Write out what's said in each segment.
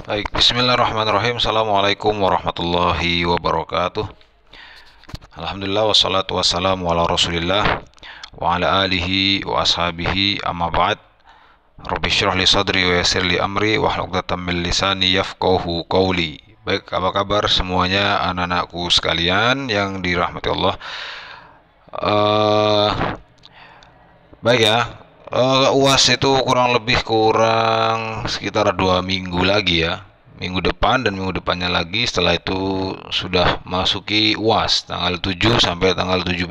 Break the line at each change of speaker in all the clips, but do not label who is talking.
Baik, bismillahirrahmanirrahim. Assalamualaikum warahmatullahi wabarakatuh. Alhamdulillah wassalatu wassalamu ala rasulillah wa ala alihi wa ashabihi amma ba'd. Rabbi syrah li sadri wa yassir li amri wa hlul 'uqdatam min lisani yafqahu qawli. Baik, apa kabar semuanya anak-anakku sekalian yang dirahmati Allah? Baik ya. UAS itu kurang sekitar 2 minggu lagi ya, minggu depan dan minggu depannya lagi. Setelah itu sudah masuki UAS tanggal 7 sampai tanggal 17.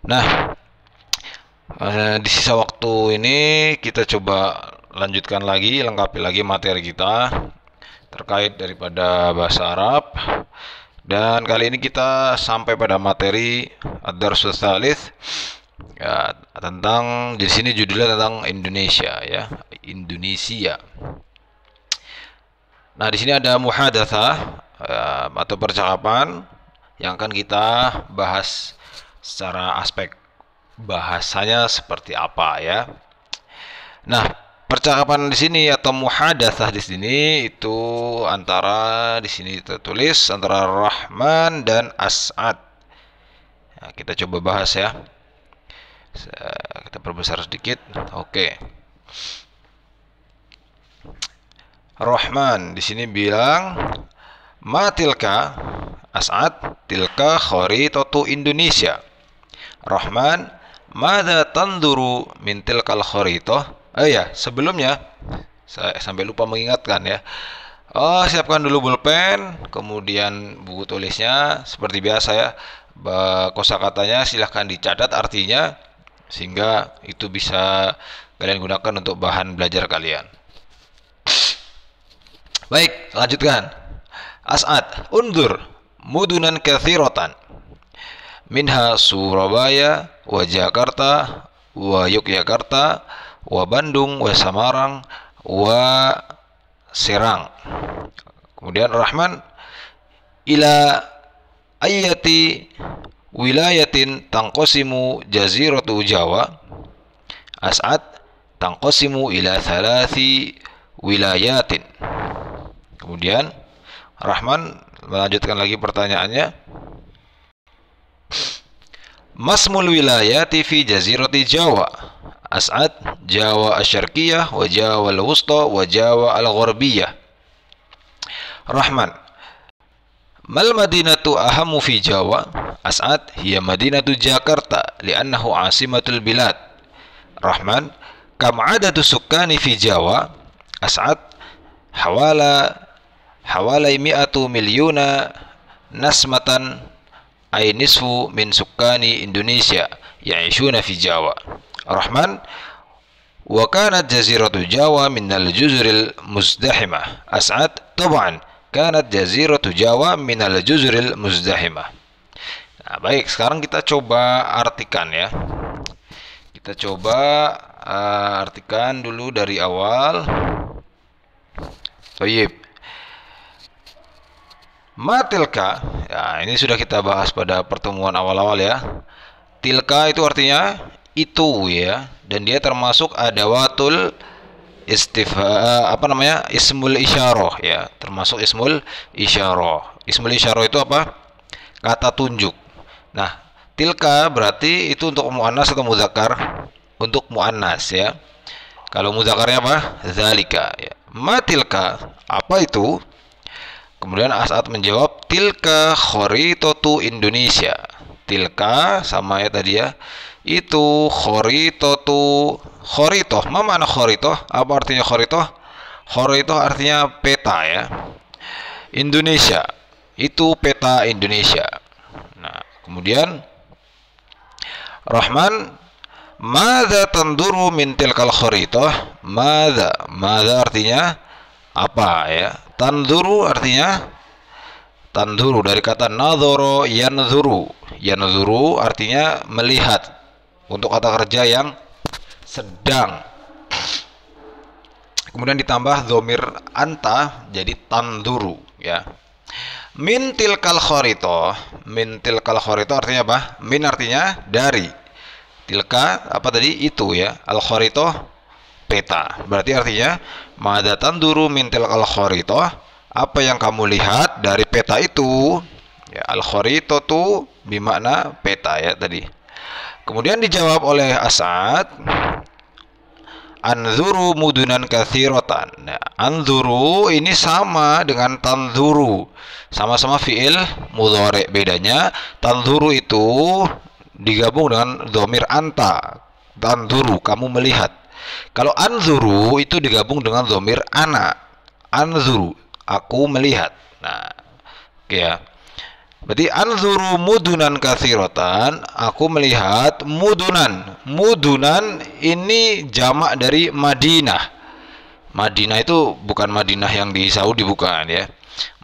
Nah, di sisa waktu ini kita coba lanjutkan lagi, lengkapi lagi materi kita terkait daripada bahasa Arab. Dan kali ini kita sampai pada materi ad-darsus tsalits ya, tentang, di sini judulnya tentang Indonesia ya, Indonesia. Nah, di sini ada muhadatsah atau percakapan yang akan kita bahas secara aspek bahasanya seperti apa ya. Nah, percakapan di sini atau muhadatsah di sini itu antara, di sini tertulis antara Rahman dan As'ad. Nah, kita coba bahas ya. Kita perbesar sedikit. Oke. Rahman di sini bilang, "Ma tilka?" As'ad, "Tilka kharitatu Indonesia." Rahman, "Madza tanduru min tilkal kharitah?" Ya, sebelumnya saya sampai lupa mengingatkan ya. Siapkan dulu pulpen, kemudian buku tulisnya seperti biasa ya. Kosakatanya silahkan dicatat artinya, sehingga itu bisa kalian gunakan untuk bahan belajar kalian. Baik, lanjutkan. As'ad, "Undur mudunan katsiratan minha Surabaya wa Jakarta wa Yogyakarta wa Bandung wa Samarang wa Serang." Kemudian Rahman, "Ila ayati wilayatin tangqasimu jaziratu Jawa?" As'ad, "Tangqasimu ila thalathi wilayatin." Kemudian Rahman melanjutkan lagi pertanyaannya, "Masmul wilayati fi jazirati Jawa?" As'ad, "Jawa asy-Syarqiyah wa Jawa al-Wusta wa Jawa al-Gharbiyah." Rahman, "Mal madinatu ahamu fi Jawa?" As'ad, "Hiya madinatu Jakarta li'annahu asimatul bilad." Rahman, "Kam adadu sukkani fi Jawa?" As'ad, hawalai mi'atu milyuna nasmatan ay nisfu min sukkani Indonesia ya'ishuna fi Jawa." Rahman, "Wa kanat jaziratu Jawa minal juzuril muzdahimah." As'ad, "Tab'an kanat jaziratu Jawa minal juzuril muzdahimah." Nah, baik, sekarang kita coba artikan ya. Kita coba artikan dulu dari awal. Baik. Matilka, ya ini sudah kita bahas pada pertemuan awal-awal ya. Tilka itu artinya itu ya, dan dia termasuk adawatul ismul isyarah ya, termasuk ismul isyarah. Ismul isyarah itu apa? Kata tunjuk. Nah, tilka berarti itu untuk muannas atau muzakkar? Untuk muannas ya. Kalau mudzakarnya apa? Zalika ya. Ma tilka, apa itu? Kemudian As'ad menjawab, "Tilka kharitatu Indonesia." Tilka sama ya tadi ya. Itu kharitatu. Kharitoh, apa makna kharitoh? Apa artinya kharitoh? Kharitoh artinya peta ya. Indonesia, itu peta Indonesia. Nah, kemudian Rahman, "Madza tanduru min tilkal kharitah?" Madza artinya apa ya? Tanduru artinya, tanduru dari kata nadhara yanzuru. Yanzuru artinya melihat, untuk kata kerja yang sedang. Kemudian ditambah dhamir anta jadi tanduru ya. Min tilkal kharitah. Min tilkal kharitah artinya apa? Min artinya dari. Tilka apa tadi? Itu ya. Al kharitah peta. Berarti artinya madza tanduru min tilkal kharitah, apa yang kamu lihat dari peta itu? Ya, al kharitatu bermakna peta ya tadi. Kemudian dijawab oleh As'ad, anzuru mudunan katsiratan. Nah, anzuru ini sama dengan tanzuru, sama-sama fiil mudhari. Bedanya tanzuru itu digabung dengan dhamir anta. Tanzuru, kamu melihat. Kalau anzuru itu digabung dengan dhamir ana. Anzuru, aku melihat. Nah, oke ya. Berarti anzuru mudunan katsiratan, aku melihat mudunan. Mudunan ini jamak dari Madinah. Madinah itu bukan Madinah yang di Saudi, bukan ya.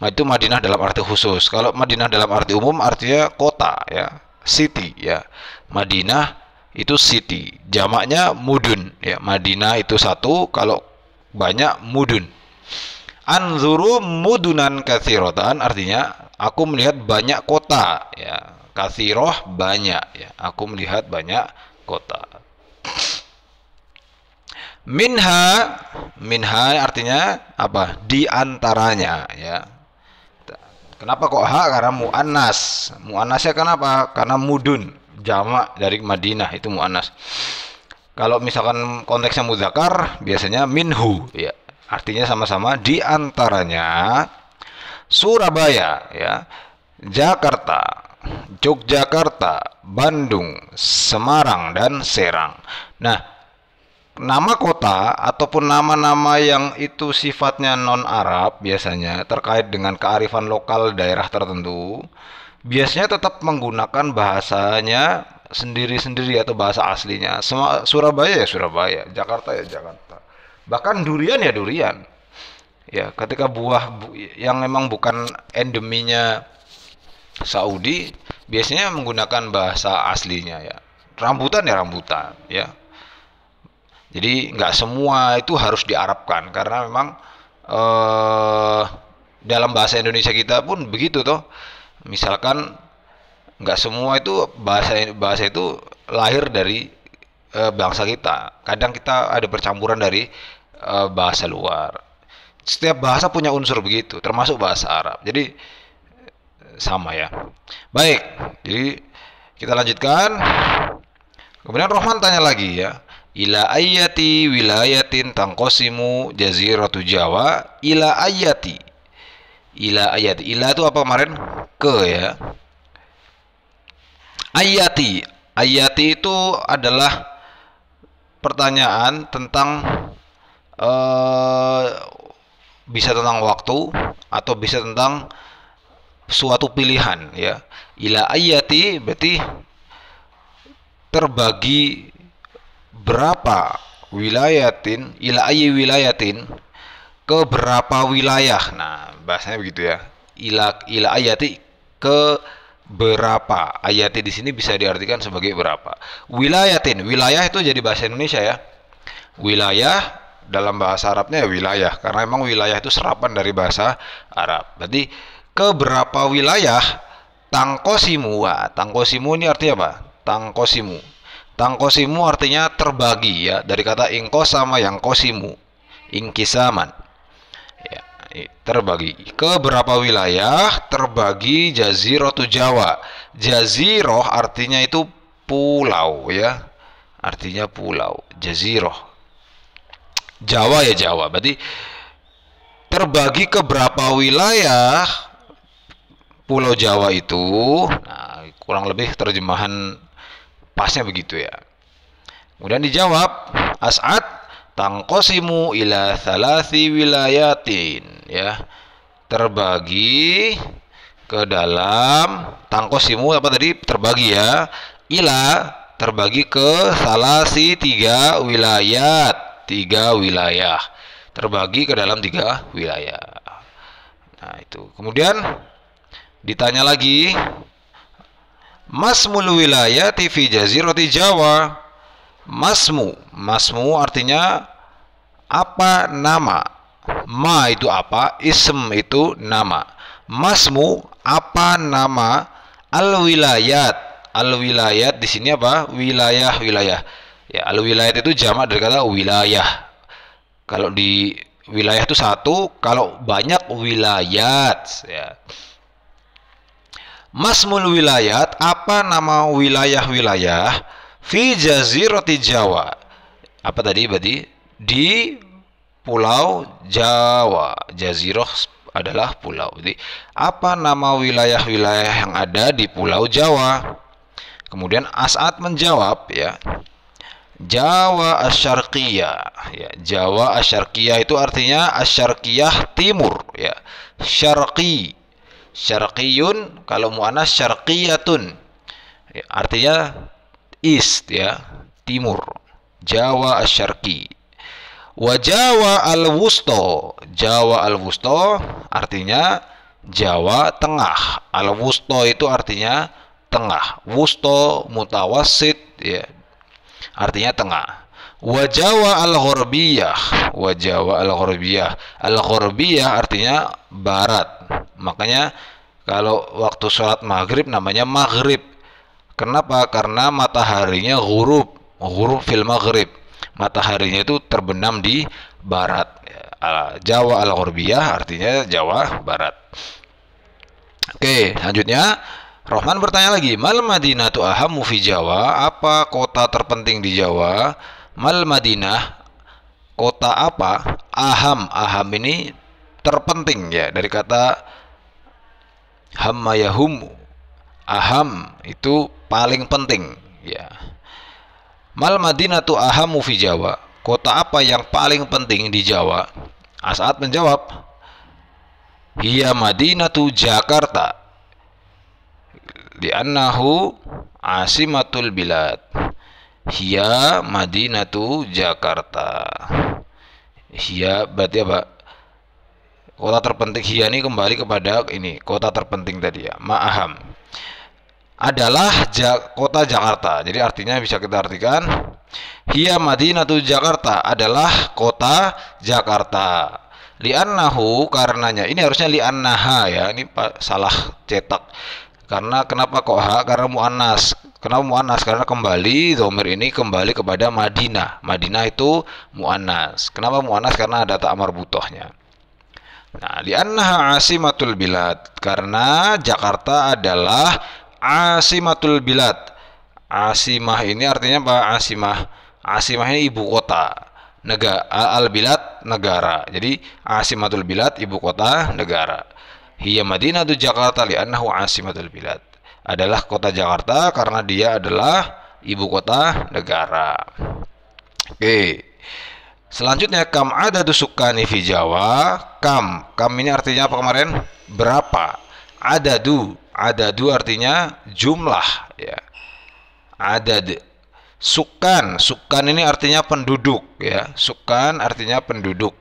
Itu Madinah dalam arti khusus. Kalau Madinah dalam arti umum artinya kota ya, city ya. Madinah itu city, jamaknya mudun ya. Madinah itu satu, kalau banyak mudun. Anzuru mudunan katsiratan artinya aku melihat banyak kota ya. Katsiroh banyak ya. Aku melihat banyak kota. Minha, minha artinya apa? Di antaranya ya. Kenapa kok ha? Karena muannas. Muannasnya kenapa? Karena mudun, jamak dari Madinah itu muannas. Kalau misalkan konteksnya muzakkar biasanya minhu ya. Artinya sama-sama di antaranya Surabaya ya, Jakarta, Yogyakarta, Bandung, Semarang dan Serang. Nah, nama kota ataupun nama-nama yang itu sifatnya non-Arab biasanya terkait dengan kearifan lokal daerah tertentu, biasanya tetap menggunakan bahasanya sendiri-sendiri atau bahasa aslinya. Surabaya ya Surabaya, Jakarta ya Jakarta. Bahkan durian ya durian. Ya, ketika buah yang memang bukan endeminya Saudi, biasanya menggunakan bahasa aslinya ya. Rambutan ya rambutan ya. Jadi nggak semua itu harus diarabkan, karena memang dalam bahasa Indonesia kita pun begitu toh. Misalkan nggak semua itu bahasa itu lahir dari bangsa kita. Kadang kita ada percampuran dari bahasa luar. Setiap bahasa punya unsur begitu, termasuk bahasa Arab. Jadi sama ya. Baik, jadi kita lanjutkan. Kemudian Rohman tanya lagi ya. Ila ayati wilayatin tangkosimu jaziratu Jawa ila ayati. Ila ayati. Ila itu apa kemarin? Ke ya. Ayati. Ayati itu adalah pertanyaan tentang bisa tentang waktu atau bisa tentang suatu pilihan ya. Ila ayati berarti terbagi berapa wilayatin, ila ayyi wilayatin, ke berapa wilayah. Nah, bahasanya begitu ya. Ila ayati, ke berapa. Ayati di sini bisa diartikan sebagai berapa. Wilayatin, wilayah itu jadi bahasa Indonesia ya. Wilayah dalam bahasa Arabnya ya wilayah, karena memang wilayah itu serapan dari bahasa Arab. Berarti ke berapa wilayah tangkosimu. Tangkosimu ini artinya apa? Tangkosimu. Tangkosimu artinya terbagi ya, dari kata ingkosama yang kosimu, ingkisaman. Ya, terbagi. Ke berapa wilayah terbagi jaziratu Jawa. Jaziroh artinya itu pulau ya. Artinya pulau, jaziroh. Jawa ya Jawa. Berarti terbagi ke berapa wilayah Pulau Jawa itu. Nah, kurang lebih terjemahan pasnya begitu ya. Kemudian dijawab As'ad, tangkosimu ila thalasi wilayatin ya. Terbagi ke dalam, tangkosimu apa tadi? Terbagi ya. Ila terbagi ke salasi 3 wilayat. 3 wilayah, terbagi ke dalam 3 wilayah. Nah itu. Kemudian ditanya lagi, masmul wilayati fi jazirati Jawa. Masmu artinya apa? Nama. Ma itu apa? Ism itu nama. Masmu apa nama? Al wilayat di sini apa? Wilayah. Ya, al wilayat itu jamak dari kata wilayah. Kalau di wilayah itu satu, kalau banyak wilayat ya. Masmul wilayat, apa nama wilayah-wilayah fi jazirati Jawa? Apa tadi berarti? Di Pulau Jawa. Jazirah adalah pulau. Jadi, apa nama wilayah-wilayah yang ada di Pulau Jawa? Kemudian As'ad menjawab ya, Jawa Asyarqiyah ya. Jawa Asyarqiyah itu artinya Asyarqiyah timur ya. Syarqi. Syarqiyun kalau muannas syarqiyatun. Ya, artinya east ya, timur. Jawa Asyarqi. Wa Jawa al-Wusto. Jawa al-Wusto artinya Jawa tengah. Al-Wusto itu artinya tengah. Wusto mutawassit ya. Artinya tengah. Wa Jawa al-Gharbiyah. Wa Jawa al-Gharbiyah. Al-Gharbiyah artinya barat. Makanya kalau waktu sholat maghrib namanya maghrib. Kenapa? Karena mataharinya ghurub. Ghurub fil maghrib. Mataharinya itu terbenam di barat. Jawa al-Gharbiyah artinya Jawa barat. Oke, selanjutnya Rohman bertanya lagi, Mal Madinatu ahammu fi Jawa? Apa kota terpenting di Jawa? Mal Madinah, kota apa? Aham, aham ini terpenting ya, dari kata hamma yahum. Aham itu paling penting ya. Mal Madinatu ahammu fi Jawa? Kota apa yang paling penting di Jawa? As'ad menjawab, Hiya Madinatu Jakarta. Li'annahu asimatul bilad. Hiya Madinatu Jakarta. Hiya berarti apa? Kota terpenting. Hiya ini kembali kepada ini, kota terpenting tadi ya. Ma'aham adalah kota Jakarta. Jadi artinya bisa kita artikan Hiya Madinatu Jakarta adalah kota Jakarta. Li'annahu karenanya. Ini harusnya li'annaha ya. Ini salah cetak. Karena kenapa kok ha? Karena mu'annas. Kenapa mu'annas? Karena kembali dhamir ini kembali kepada Madinah. Madinah itu mu'annas. Kenapa mu'annas? Karena ada ta' marbutohnya. Nah, li'annaha asimatul bilad. Karena Jakarta adalah asimatul bilad. Asimah ini artinya apa? Asimah. Asimah ini ibu kota. Negara. Al-bilad negara. Jadi asimatul bilad ibu kota negara. Hiya Madinatu Jakarta li'annahu asimatul bilad. Adalah kota Jakarta karena dia adalah ibu kota negara. Oke. Selanjutnya kam adadu sukkani fi Jawa. Kam ini artinya apa kemarin? Berapa? Adadu artinya jumlah ya. Adad. Sukan ini artinya penduduk ya. Sukan artinya penduduk.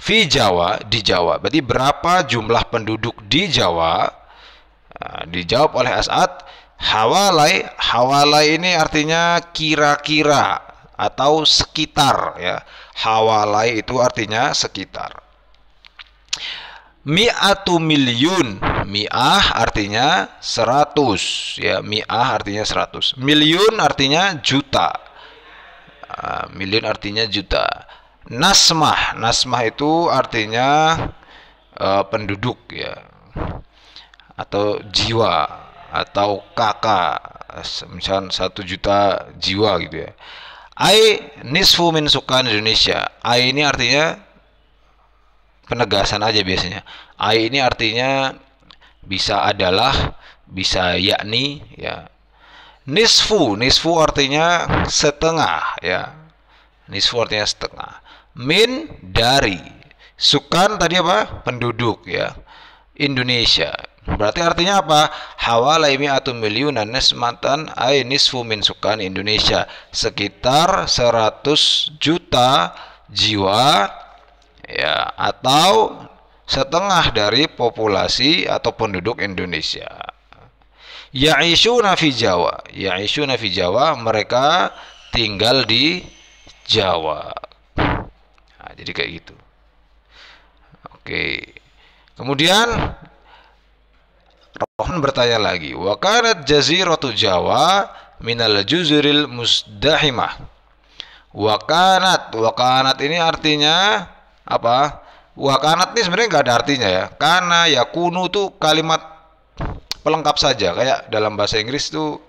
Fi Jawa, di Jawa. Berarti berapa jumlah penduduk di Jawa? Nah, dijawab oleh As'ad, hawalai. Hawalai ini artinya kira-kira atau sekitar ya. Hawalai itu artinya sekitar. Mi'atu milyun. Mi'ah artinya 100 ya. Mi'ah artinya 100. Milyun artinya juta. Milyun artinya juta. Nasmah itu artinya penduduk ya. Atau jiwa atau kakak. Misalnya 1 juta jiwa gitu ya. Ai nisfu min sukan Indonesia. Ai ini artinya penegasan aja biasanya. Ai ini artinya bisa adalah, bisa yakni ya. Nisfu artinya setengah ya. Nisfu artinya setengah. Min dari. Sukan tadi apa? Penduduk ya. Indonesia. Berarti artinya apa? Hawalai mi'atu milyunan nismatan ay nisfu min sukan Indonesia. Sekitar 100 juta jiwa ya, atau setengah dari populasi atau penduduk Indonesia. Ya'ishuna fi Jawa. Ya'ishuna fi Jawa, mereka tinggal di Jawa. Nah, jadi kayak gitu. Oke. Kemudian Rohman bertanya lagi, wa kanat jaziratu Jawa minal juzuril musdahimah. Wa kanat Wakanat ini artinya apa? Wakanat ini sebenarnya nggak ada artinya ya. Karena yakunu tuh kalimat pelengkap saja. Kayak dalam bahasa Inggris tuh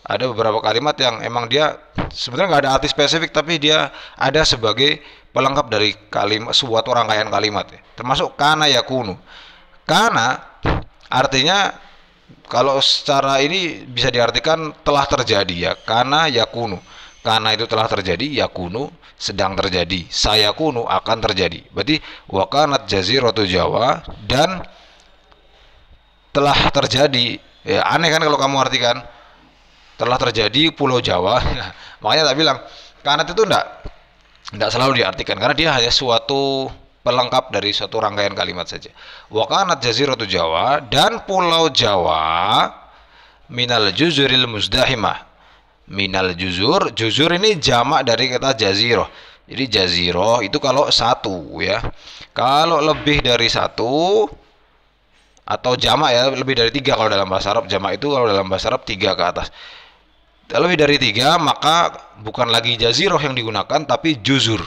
ada beberapa kalimat yang emang dia sebenarnya nggak ada arti spesifik, tapi dia ada sebagai pelengkap dari kalimat, suatu rangkaian kalimat ya. Termasuk kana yakunu. Kana artinya kalau secara ini bisa diartikan telah terjadi ya. Kana yakunu. Kana itu telah terjadi, yakunu sedang terjadi, sayakunu akan terjadi. Berarti wakanat jaziratu Jawa, dan telah terjadi. Ya, aneh kan kalau kamu artikan telah terjadi Pulau Jawa. Makanya tak bilang kanat itu enggak selalu diartikan, karena dia hanya suatu pelengkap dari suatu rangkaian kalimat saja. Wakanat jaziratu Jawa, dan Pulau Jawa minal juzuril muzdahimah. Minal juzur, juzur ini jamak dari kata jaziroh. Jadi jaziroh itu kalau satu ya. Kalau lebih dari satu atau jamak ya, lebih dari tiga kalau dalam bahasa Arab. Jamak itu kalau dalam bahasa Arab tiga ke atas. Lebih dari tiga maka bukan lagi jaziroh yang digunakan, tapi juzur.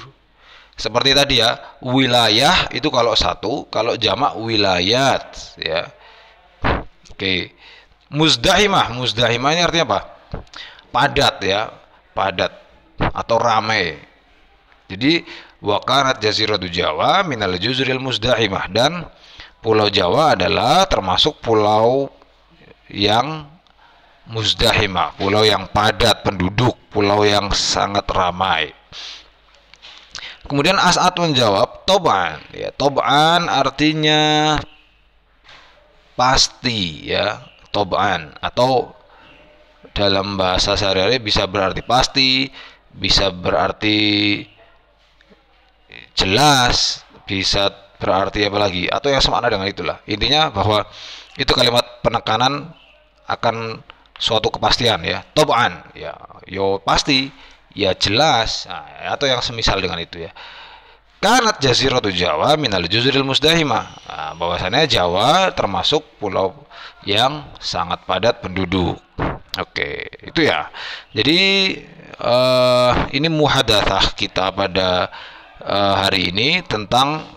Seperti tadi ya, wilayah itu kalau satu, kalau jamak wilayat ya. Oke. Muzdahimah, muzdahimah ini artinya apa? Padat ya, padat atau ramai. Jadi wakanat jaziratu Jawa minal juzuril muzdahimah, dan Pulau Jawa adalah termasuk pulau yang muzdahimah, pulau yang padat penduduk, pulau yang sangat ramai. Kemudian As'ad menjawab tob'an ya. Tob'an artinya pasti ya, tob'an, atau dalam bahasa sehari-hari bisa berarti pasti, bisa berarti jelas, bisa berarti apa lagi, atau yang semakna dengan itulah. Intinya bahwa itu kalimat penekanan akan suatu kepastian ya. Tob'an ya, yo pasti, ya jelas, nah, atau yang semisal dengan itu ya. Kanat jaziratu Jawa minal juzuril muzdahimah. Nah, bahwasannya Jawa termasuk pulau yang sangat padat penduduk. Oke, itu ya. Jadi ini muhadatsah kita pada hari ini tentang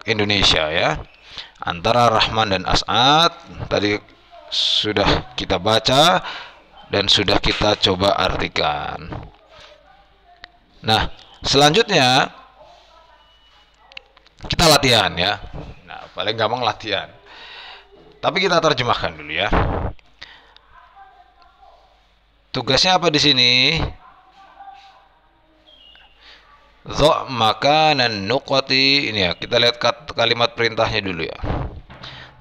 Indonesia ya. Antara Rahman dan As'ad tadi sudah kita baca dan sudah kita coba artikan. Nah, selanjutnya kita latihan ya. Nah, paling gampang latihan. Tapi kita terjemahkan dulu ya. Tugasnya apa di sini? Dha' makanan nuqati. Ini ya, kita lihat kalimat perintahnya dulu ya.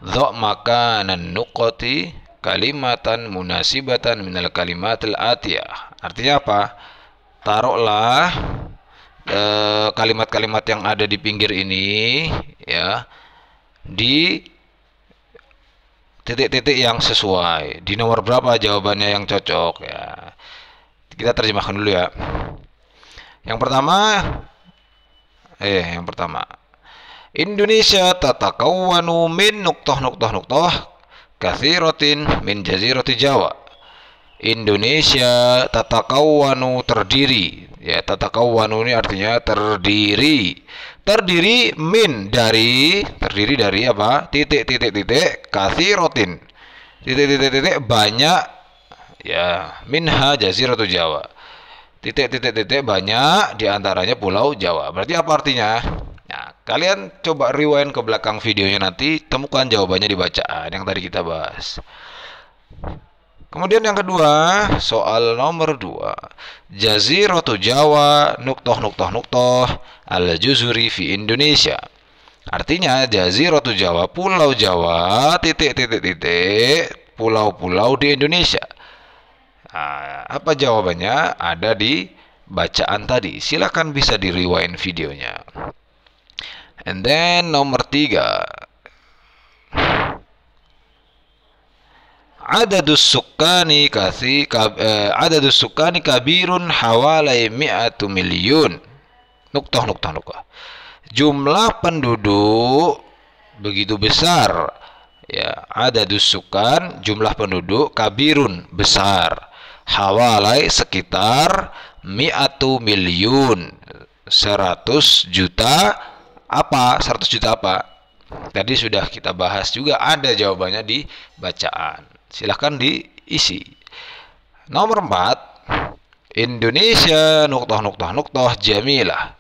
Dha' makanan nuqati kalimatan munasibatan minal kalimatil atiyah. Artinya apa? Taruhlah kalimat-kalimat yang ada di pinggir ini ya di titik-titik yang sesuai. Di nomor berapa jawabannya yang cocok ya. Kita terjemahkan dulu ya. Yang pertama, Indonesia tatakawwanu min nuqtah katsiratin min jazirati Jawa. Indonesia tatakawwanu terdiri ya. Tatakawwanu ini artinya terdiri. Terdiri min dari, terdiri dari apa? Titik-titik-titik katsiratin. Titik-titik-titik banyak ya, minha jaziratu Jawa. Titik-titik-titik banyak, diantaranya Pulau Jawa. Berarti apa artinya? Nah, kalian coba rewind ke belakang videonya, nanti temukan jawabannya di bacaan yang tadi kita bahas. Kemudian yang kedua, soal nomor 2. Jaziratu Jawa nuqtah al-juzuri fi Indonesia. Artinya Jaziratu Jawa, Pulau Jawa, titik-titik-titik, pulau-pulau di Indonesia. Nah, apa jawabannya? Ada di bacaan tadi. Silakan bisa di rewind videonya. And then nomor 3. Adadus sukani kabirun hawalai mi'atu milyun. Nuqtah. Jumlah penduduk begitu besar. Ya, adadus sukan, jumlah penduduk, kabirun besar. Hawalai sekitar mi'atu milyun, 100 juta apa? 100 juta apa? Tadi sudah kita bahas juga, ada jawabannya di bacaan. Silahkan diisi. Nomor 4, Indonesia nuqtah jamilah.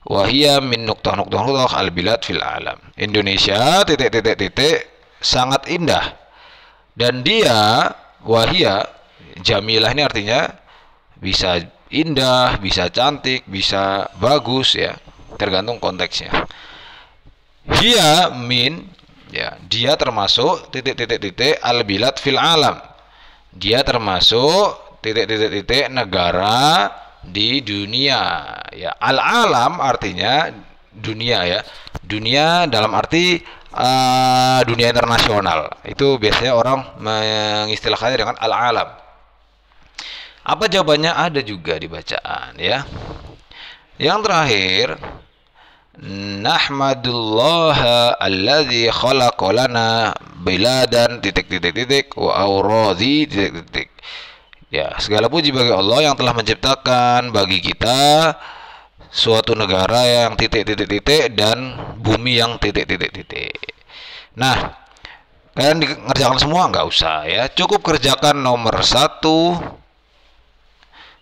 Wahia min nuqtah al-bilad fil alam. Indonesia sangat indah. Dan dia, wahia, jamilah ini artinya bisa indah, bisa cantik, bisa bagus ya, tergantung konteksnya. Dia min, ya, dia termasuk al-bilad fil alam. Dia termasuk negara di dunia. Ya, al-alam artinya dunia ya. Dunia dalam arti dunia internasional. Itu biasanya orang mengistilahkannya dengan al-alam. Apa jawabannya? Ada juga di bacaan ya. Yang terakhir, nahmadullah alladzi khalaqa lana biladan wa awradhi . Ya, segala puji bagi Allah yang telah menciptakan bagi kita suatu negara yang dan bumi yang . Nah, kalian ngerjakan semua? Nggak usah ya, cukup kerjakan nomor 1,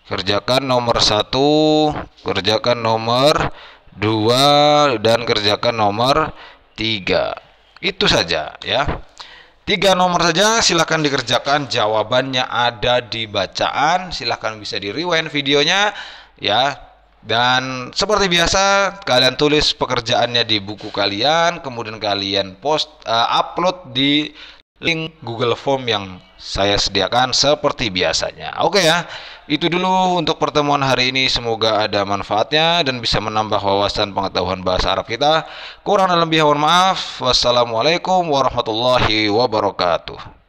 kerjakan nomor 1, kerjakan nomor 2, dan kerjakan nomor 3. Itu saja ya. 3 nomor saja, silahkan dikerjakan. Jawabannya ada di bacaan. Silahkan bisa di rewind videonya ya. Dan seperti biasa, kalian tulis pekerjaannya di buku kalian, kemudian kalian upload di link Google Form yang saya sediakan seperti biasanya. Oke ya, itu dulu untuk pertemuan hari ini. Semoga ada manfaatnya dan bisa menambah wawasan pengetahuan bahasa Arab kita. Kurang dan lebih mohon maaf. Wassalamualaikum warahmatullahi wabarakatuh.